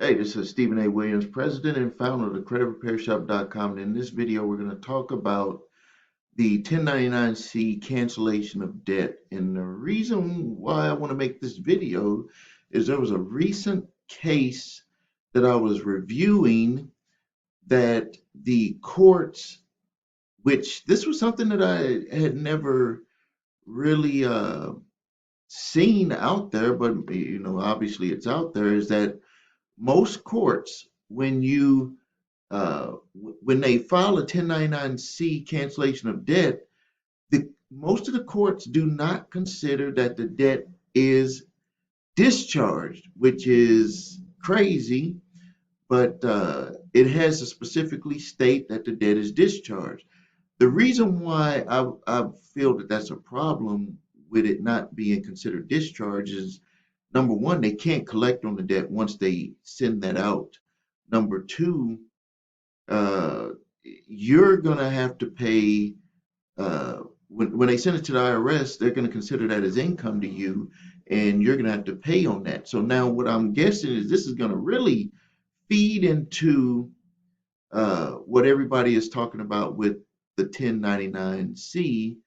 Hey, this is Stephen A. Williams, President and founder of the CreditRepairShop.com. And in this video, we're going to talk about the 1099-C cancellation of debt. And the reason why I want to make this video is there was a recent case that I was reviewing that the courts, which this was something that I had never really seen out there, but obviously it's out there, is that most courts, when they file a 1099-C cancellation of debt, most of the courts do not consider that the debt is discharged, which is crazy, but it has to specifically state that the debt is discharged. The reason why I feel that that's a problem with it not being considered discharge is number one, they can't collect on the debt once they send that out. Number two, uh, you're going to have to pay, when they send it to the IRS, they're going to consider that as income to you, and you're going to have to pay on that. So now what I'm guessing is this is going to really feed into what everybody is talking about with the 1099-C,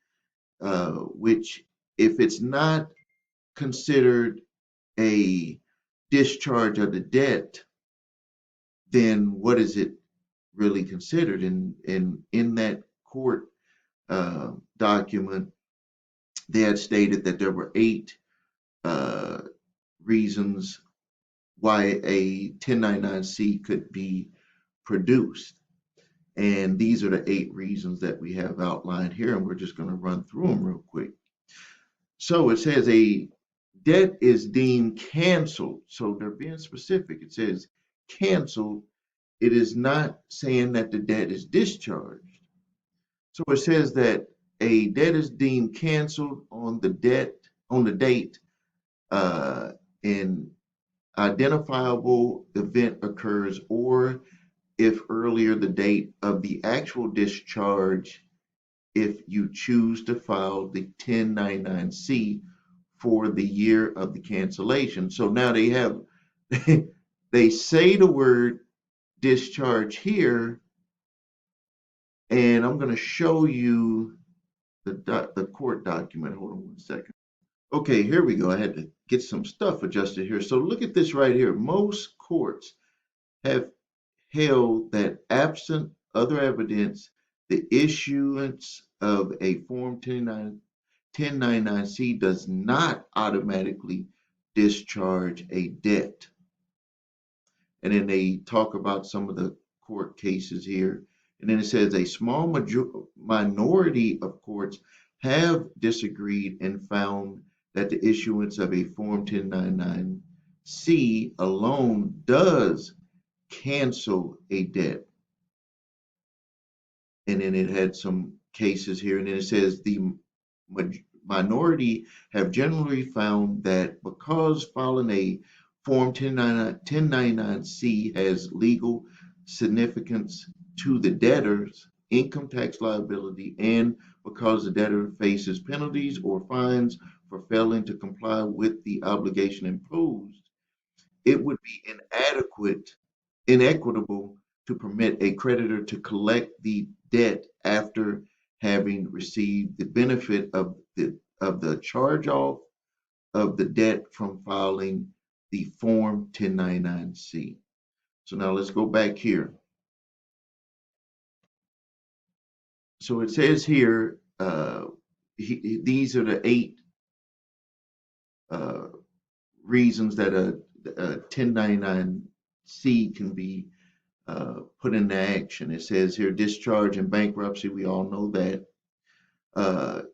which if it's not considered a discharge of the debt, then what is it really considered? And in that court document, they had stated that there were 8 uh, reasons why a 1099-C could be produced. And these are the 8 reasons that we have outlined here, and we're just going to run through them real quick. So it says a debt is deemed canceled. So they're being specific. It says canceled. It is not saying that the debt is discharged. So it says that a debt is deemed canceled on the date an identifiable event occurs, or if earlier the date of the actual discharge, if you choose to file the 1099-C for the year of the cancellation. So now they have they say the word discharge here, and I'm going to show you the court document. Hold on one second. Okay, here we go. I had to get some stuff adjusted here. So look at this right here. Most courts have held that absent other evidence, the issuance of a Form 1099-C does not automatically discharge a debt. And then they talk about some of the court cases here. And then it says a small minority of courts have disagreed and found that the issuance of a Form 1099-C alone does cancel a debt. And then it had some cases here. And then it says the minority have generally found that because filing a Form 1099-C has legal significance to the debtor's income tax liability, and because the debtor faces penalties or fines for failing to comply with the obligation imposed, it would be inequitable to permit a creditor to collect the debt after having received the benefit of the charge off of the debt from filing the Form 1099-C. So now let's go back here. So it says here, these are the 8 uh, reasons that a 1099-C can be put into action. It says here discharge and bankruptcy. We all know that.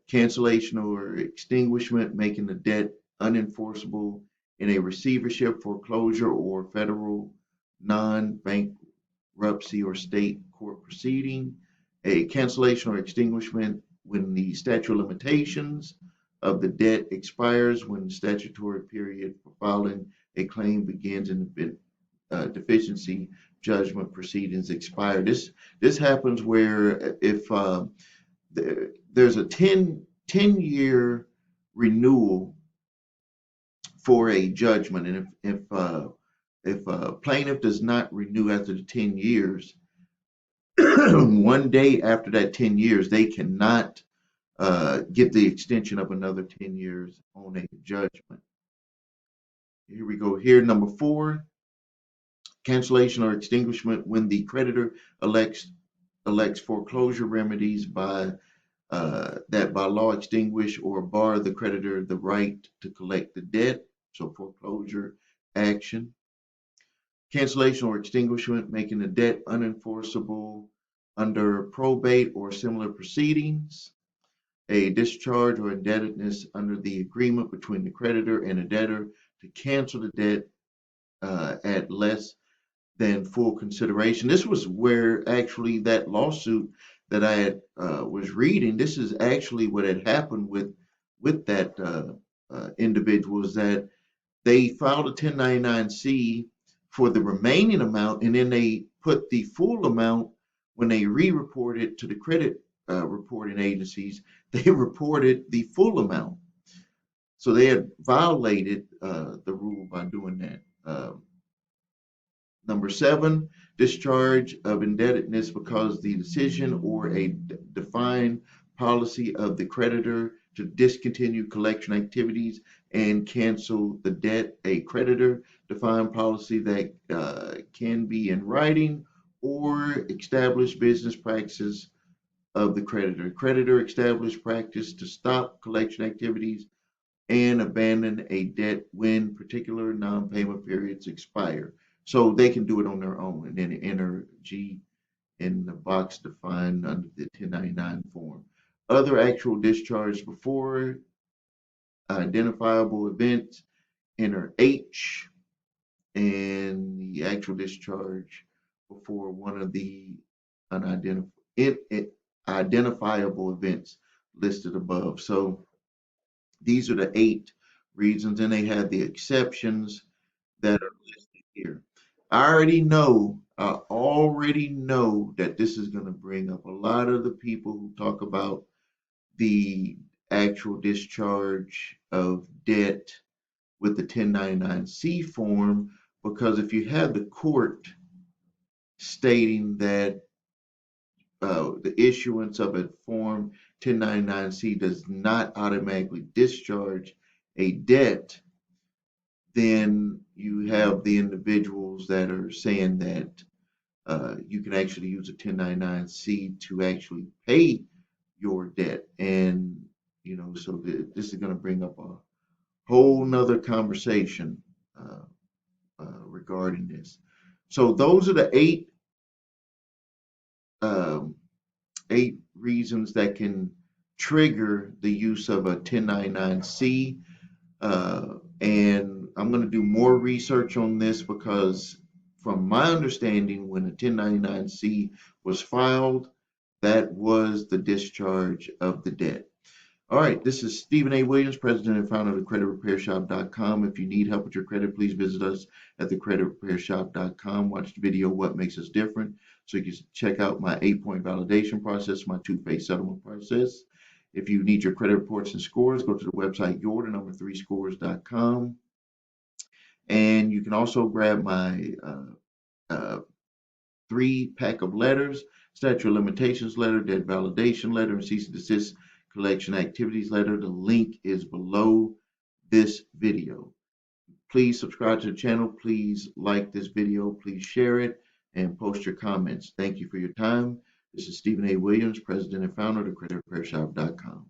Cancellation or extinguishment, making the debt unenforceable in a receivership, foreclosure, or federal non-bankruptcy or state court proceeding. A cancellation or extinguishment when the statute of limitations of the debt expires, when the statutory period for filing a claim begins, and the deficiency judgment proceedings expire. This happens where if there's a 10-year renewal for a judgment, and if If a plaintiff does not renew after the 10 years, one day after that 10 years, they cannot get the extension of another 10 years on a judgment. Here we go. Here, number 4, cancellation or extinguishment when the creditor elects foreclosure remedies that by law extinguish or bar the creditor the right to collect the debt. So foreclosure action. Cancellation or extinguishment, making the debt unenforceable under probate or similar proceedings. A discharge or indebtedness under the agreement between the creditor and the debtor to cancel the debt at less than full consideration. This was where actually that lawsuit that I had, was reading. This is actually what had happened with that individual, is that they filed a 1099-C for the remaining amount, and then they put the full amount when they re-reported to the credit reporting agencies. They reported the full amount, so they had violated the rule by doing that. Number 7, discharge of indebtedness because the decision or a defined policy of the creditor to discontinue collection activities and cancel the debt. A creditor defined policy that can be in writing or established business practices of the creditor. Creditor established practice to stop collection activities and abandon a debt when particular non-payment periods expire. So they can do it on their own and then enter G in the box defined under the 1099 form. Other actual discharge before identifiable events, enter H, and the actual discharge before one of the identifiable events listed above. So these are the 8 reasons, and they have the exceptions that are listed here. I already know that this is going to bring up a lot of the people who talk about the actual discharge of debt with the 1099-C form, because if you have the court stating that the issuance of a form 1099-C does not automatically discharge a debt, then you have the individuals that are saying that you can actually use a 1099-C to actually pay your debt. And, so this is going to bring up a whole nother conversation regarding this. So those are the 8 reasons that can trigger the use of a 1099-C. And I'm going to do more research on this, because from my understanding, when a 1099-C was filed, that was the discharge of the debt. All right, this is Stephen A. Williams, president and founder of thecreditrepairshop.com. If you need help with your credit, please visit us at thecreditrepairshop.com. Watch the video, What Makes Us Different, so you can check out my 8-point validation process, my 2-phase settlement process. If you need your credit reports and scores, go to the website your3scores.com. And you can also grab my 3-pack of letters: statute of limitations letter, debt validation letter, and cease and desist collection activities letter. The link is below this video. Please subscribe to the channel. Please like this video. Please share it and post your comments. Thank you for your time. This is Stephen A. Williams, president and founder of thecreditrepairshop.com.